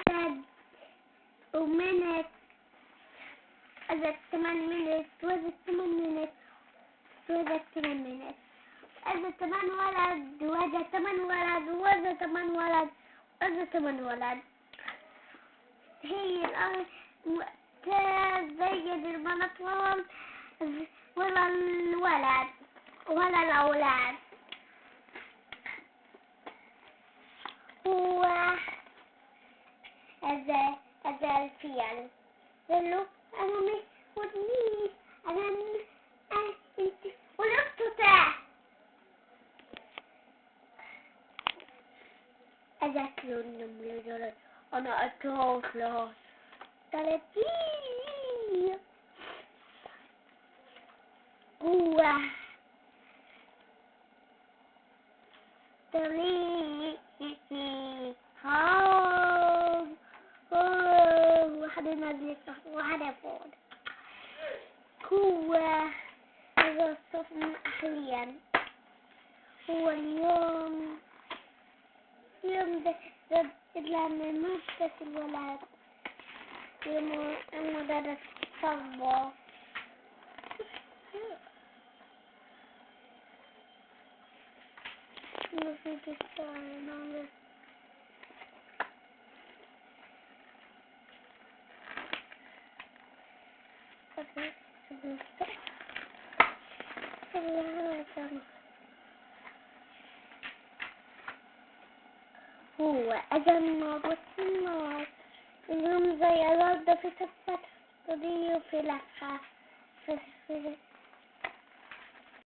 said a minute. أجت 8 minutes. وزت 8 minutes. وزت 8 minutes. أجت 8 ولد. وزت 8 ولد. وزت 8 ولد. وزت 8 ولد. هي الأرض زيد البنات ولا الولد ولا الأولاد. هو هذا الفيل قال له أنا مش ودني أنا أنت ولقطة أجت له النملة قالت أنا أتوفى قالت هو طريق هاو واحدة نزلت واحدة فوق. هو هذا الصف أحيانا. هو اليوم ده لما ماتت الولد يوم المدرس صبه. نسيت السؤال. هو أجمع بالنار اليوم زي الأرض في سفة قضية في لفة في